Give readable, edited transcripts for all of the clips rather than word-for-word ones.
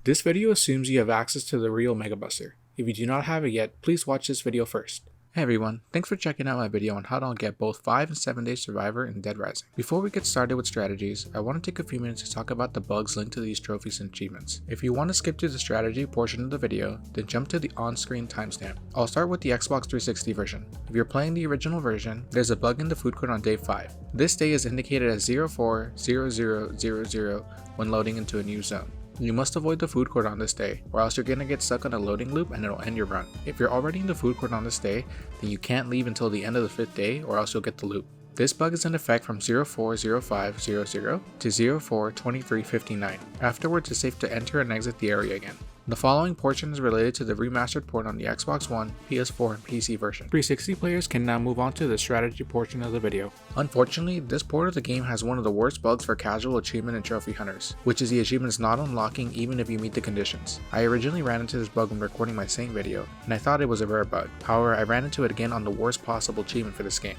This video assumes you have access to the real Mega Buster. If you do not have it yet, please watch this video first. Hey everyone, thanks for checking out my video on how to get both 5 and 7 Day Survivor in Dead Rising. Before we get started with strategies, I want to take a few minutes to talk about the bugs linked to these trophies and achievements. If you want to skip to the strategy portion of the video, then jump to the on-screen timestamp. I'll start with the Xbox 360 version. If you're playing the original version, there's a bug in the food court on day 5. This day is indicated as 040000 when loading into a new zone. You must avoid the food court on this day, or else you're gonna get stuck on a loading loop and it'll end your run. If you're already in the food court on this day, then you can't leave until the end of the 5th day, or else you'll get the loop. This bug is in effect from 040500 to 042359. Afterwards, it's safe to enter and exit the area again. The following portion is related to the remastered port on the Xbox One, PS4, and PC version. 360 players can now move on to the strategy portion of the video. Unfortunately, this port of the game has one of the worst bugs for casual achievement and trophy hunters, which is the achievements not unlocking even if you meet the conditions. I originally ran into this bug when recording my Saint video, and I thought it was a rare bug. However, I ran into it again on the worst possible achievement for this game,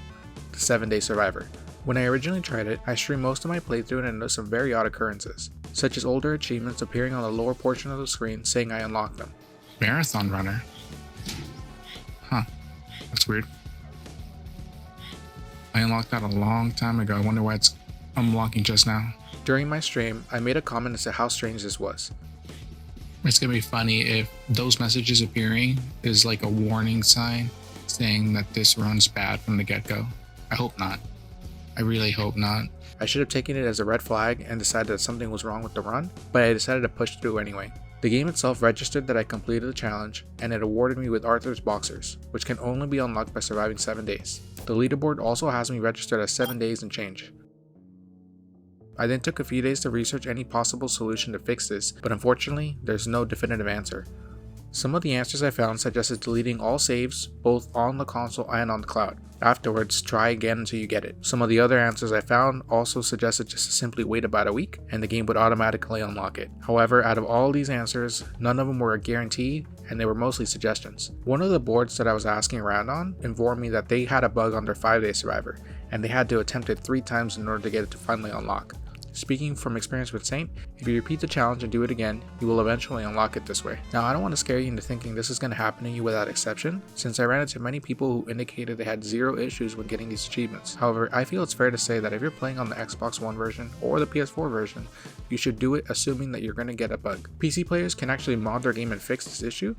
the 7 Day Survivor. When I originally tried it, I streamed most of my playthrough and I noticed some very odd occurrences, such as older achievements appearing on the lower portion of the screen saying I unlocked them. Marathon runner? Huh, that's weird. I unlocked that a long time ago. I wonder why it's unlocking just now. During my stream, I made a comment as to how strange this was. It's gonna be funny if those messages appearing is like a warning sign saying that this run's bad from the get-go. I hope not. I really hope not. I should have taken it as a red flag and decided that something was wrong with the run, but I decided to push through anyway. The game itself registered that I completed the challenge, and it awarded me with Arthur's Boxers, which can only be unlocked by surviving 7 days. The leaderboard also has me registered as 7 days and change. I then took a few days to research any possible solution to fix this, but unfortunately, there's no definitive answer. Some of the answers I found suggested deleting all saves, both on the console and on the cloud. Afterwards, try again until you get it. Some of the other answers I found also suggested just to simply wait about a week, and the game would automatically unlock it. However, out of all these answers, none of them were a guarantee, and they were mostly suggestions. One of the boards that I was asking around on informed me that they had a bug on their 5 Day Survivor, and they had to attempt it 3 times in order to get it to finally unlock. Speaking from experience with Saint, if you repeat the challenge and do it again, you will eventually unlock it this way. Now, I don't want to scare you into thinking this is going to happen to you without exception, since I ran into many people who indicated they had 0 issues when getting these achievements. However, I feel it's fair to say that if you're playing on the Xbox One version or the PS4 version, you should do it assuming that you're going to get a bug. PC players can actually mod their game and fix this issue,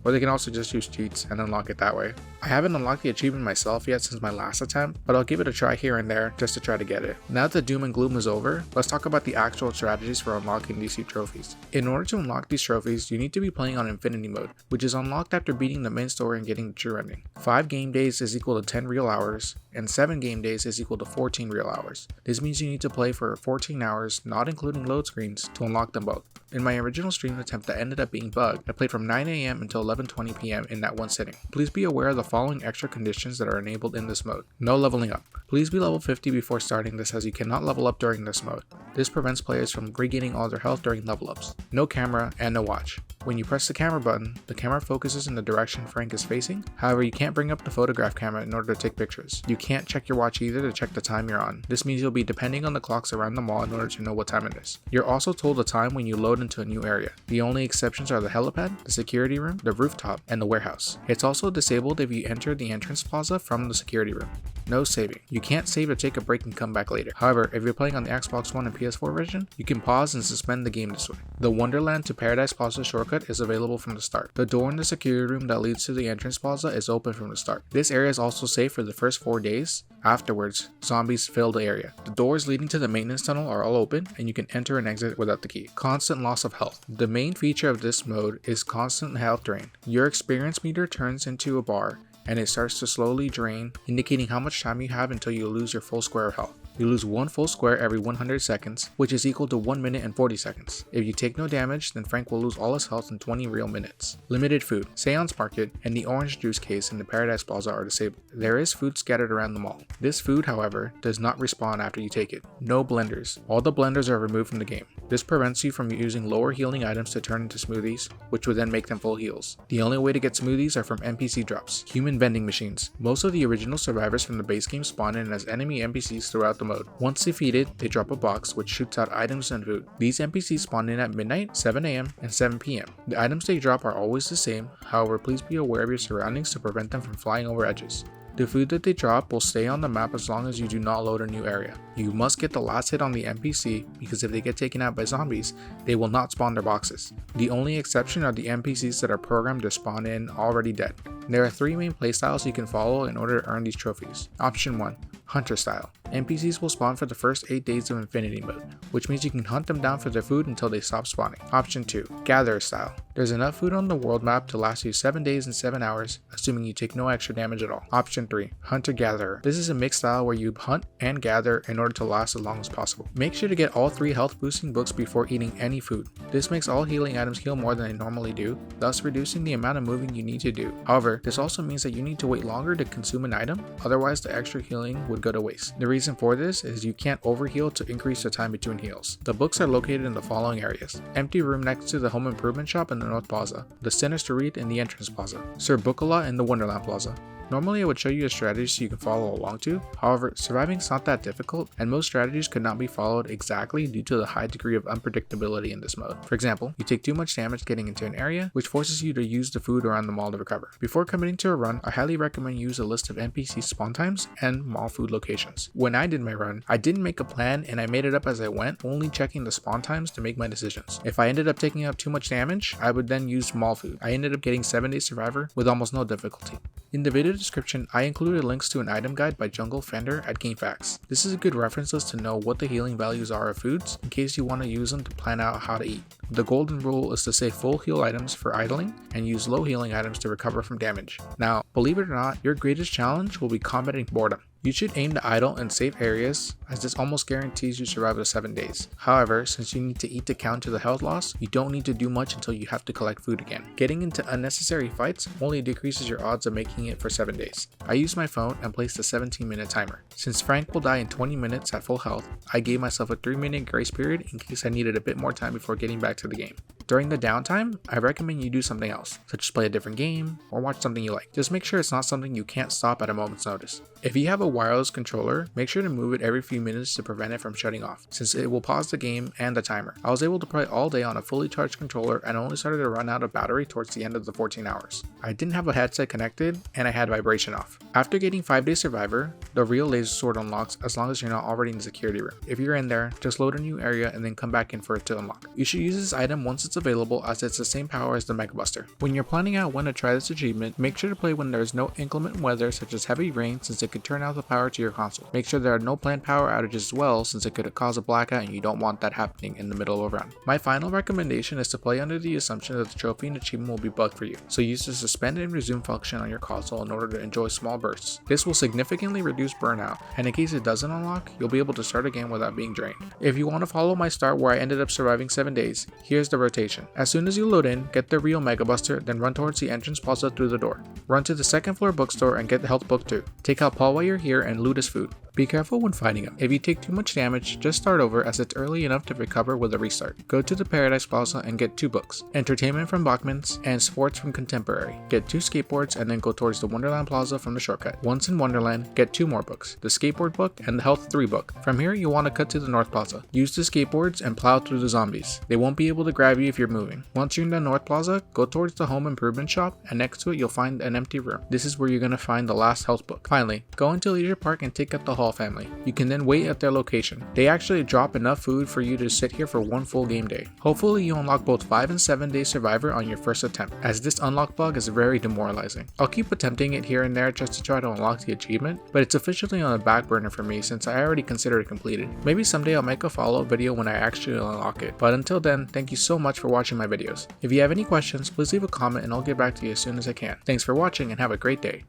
or they can also just use cheats and unlock it that way. I haven't unlocked the achievement myself yet since my last attempt, but I'll give it a try here and there just to try to get it. Now that the doom and gloom is over, let's talk about the actual strategies for unlocking these 2 trophies. In order to unlock these trophies, you need to be playing on Infinity Mode, which is unlocked after beating the main story and getting the true ending. 5 game days is equal to 10 real hours, and 7 game days is equal to 14 real hours. This means you need to play for 14 hours, not including load screens, to unlock them both. In my original stream attempt that ended up being bugged, I played from 9 AM until 11:20 PM in that one sitting. Please be aware of the following extra conditions that are enabled in this mode. No leveling up. Please be level 50 before starting this, as you cannot level up during this mode. This prevents players from regaining all their health during level ups. No camera and no watch. When you press the camera button, the camera focuses in the direction Frank is facing. However, you can't bring up the photograph camera in order to take pictures. You can't check your watch either to check the time you're on. This means you'll be depending on the clocks around the mall in order to know what time it is. You're also told the time when you load into a new area. The only exceptions are the helipad, the security room, the rooftop, and the warehouse. It's also disabled if you enter the entrance plaza from the security room. No saving. You can't save or take a break and come back later. However, if you're playing on the Xbox One and PS4 version, you can pause and suspend the game this way. The Wonderland to Paradise Plaza shortcut is available from the start. The door in the security room that leads to the entrance plaza is open from the start. This area is also safe for the first 4 days. Afterwards, zombies fill the area. The doors leading to the maintenance tunnel are all open, and you can enter and exit without the key. Constant loss of health. The main feature of this mode is constant health drain. Your experience meter turns into a bar, and it starts to slowly drain, indicating how much time you have until you lose your full square of health. You lose 1 full square every 100 seconds, which is equal to 1 minute and 40 seconds. If you take no damage, then Frank will lose all his health in 20 real minutes. Limited food. Seance Market and the orange juice case in the Paradise Plaza are disabled. There is food scattered around the mall. This food, however, does not respawn after you take it. No blenders. All the blenders are removed from the game. This prevents you from using lower healing items to turn into smoothies, which would then make them full heals. The only way to get smoothies are from NPC drops. Human vending machines. Most of the original survivors from the base game spawn in as enemy NPCs throughout the the mode. Once defeated, they drop a box which shoots out items and food. These NPCs spawn in at midnight, 7 AM, and 7 PM. The items they drop are always the same, however please be aware of your surroundings to prevent them from flying over edges. The food that they drop will stay on the map as long as you do not load a new area. You must get the last hit on the NPC because if they get taken out by zombies, they will not spawn their boxes. The only exception are the NPCs that are programmed to spawn in already dead. There are 3 main playstyles you can follow in order to earn these trophies. Option 1. Hunter style. NPCs will spawn for the first 8 days of Infinity mode, which means you can hunt them down for their food until they stop spawning. Option 2. Gatherer style. There's enough food on the world map to last you 7 days and 7 hours, assuming you take no extra damage at all. Option 3. Hunter-gatherer. This is a mixed style where you hunt and gather in order to last as long as possible. Make sure to get all 3 health boosting books before eating any food. This makes all healing items heal more than they normally do, thus reducing the amount of moving you need to do. However, this also means that you need to wait longer to consume an item, otherwise the extra healing would go to waste. The reason for this is you can't overheal to increase the time between heals. The books are located in the following areas: Empty Room next to the Home Improvement Shop in the North Plaza, the Sinister Read in the Entrance Plaza, Sir Book-a-Lot in the Wonderland Plaza. Normally I would show you a strategy so you can follow along to, however surviving is not that difficult and most strategies could not be followed exactly due to the high degree of unpredictability in this mode. For example, you take too much damage getting into an area, which forces you to use the food around the mall to recover. Before committing to a run, I highly recommend you use a list of NPC spawn times and mall food locations. When I did my run, I didn't make a plan and I made it up as I went, only checking the spawn times to make my decisions. If I ended up taking up too much damage, I would then use mall food. I ended up getting 7 Day Survivor with almost no difficulty. In the video description, I included links to an item guide by Jungle Fender at GameFAQs. This is a good reference list to know what the healing values are of foods in case you want to use them to plan out how to eat. The golden rule is to save full heal items for idling and use low healing items to recover from damage. Now, believe it or not, your greatest challenge will be combating boredom. You should aim to idle in safe areas as this almost guarantees you survival to 7 days. However, since you need to eat to counter the health loss, you don't need to do much until you have to collect food again. Getting into unnecessary fights only decreases your odds of making it for 7 days. I used my phone and placed a 17-minute timer. Since Frank will die in 20 minutes at full health, I gave myself a 3-minute grace period in case I needed a bit more time before getting back to the game. During the downtime, I recommend you do something else, such as play a different game or watch something you like. Just make sure it's not something you can't stop at a moment's notice. If you have a wireless controller, make sure to move it every few minutes to prevent it from shutting off, since it will pause the game and the timer. I was able to play all day on a fully charged controller and only started to run out of battery towards the end of the 14 hours. I didn't have a headset connected and I had vibration off. After getting 5 Day Survivor, the real laser sword unlocks as long as you're not already in the security room. If you're in there, just load a new area and then come back in for it to unlock. You should use this item once it's available as it's the same power as the Mega Buster. When you're planning out when to try this achievement, make sure to play when there is no inclement weather such as heavy rain, since it could turn out the power to your console. Make sure there are no planned power outages as well, since it could cause a blackout and you don't want that happening in the middle of a run. My final recommendation is to play under the assumption that the trophy and achievement will be bugged for you, so use the suspend and resume function on your console in order to enjoy small bursts. This will significantly reduce burnout, and in case it doesn't unlock, you'll be able to start again without being drained. If you want to follow my start where I ended up surviving 7 days, here's the rotation. As soon as you load in, get the real Mega Buster, then run towards the entrance plaza through the door. Run to the second floor bookstore and get the health book too. Take out Paul while you're here and loot his food. Be careful when fighting him. If you take too much damage, just start over as it's early enough to recover with a restart. Go to the Paradise Plaza and get 2 books, Entertainment from Bachman's and Sports from Contemporary. Get 2 skateboards and then go towards the Wonderland Plaza from the shortcut. Once in Wonderland, get 2 more books, the Skateboard book and the Health 3 book. From here, you want to cut to the North Plaza. Use the skateboards and plow through the zombies. They won't be able to grab you if you're moving. Once you're in the North Plaza, go towards the Home Improvement Shop and next to it you'll find an empty room. This is where you're going to find the last health book. Finally, go into Leisure Park and take out the Hall family. You can then wait at their location. They actually drop enough food for you to sit here for 1 full game day. Hopefully you unlock both 5 and 7 Day Survivor on your first attempt, as this unlock bug is very demoralizing. I'll keep attempting it here and there just to try to unlock the achievement, but it's officially on the back burner for me since I already consider it completed. Maybe someday I'll make a follow-up video when I actually unlock it, but until then, thank you so much for watching my videos. If you have any questions, please leave a comment and I'll get back to you as soon as I can. Thanks for watching and have a great day.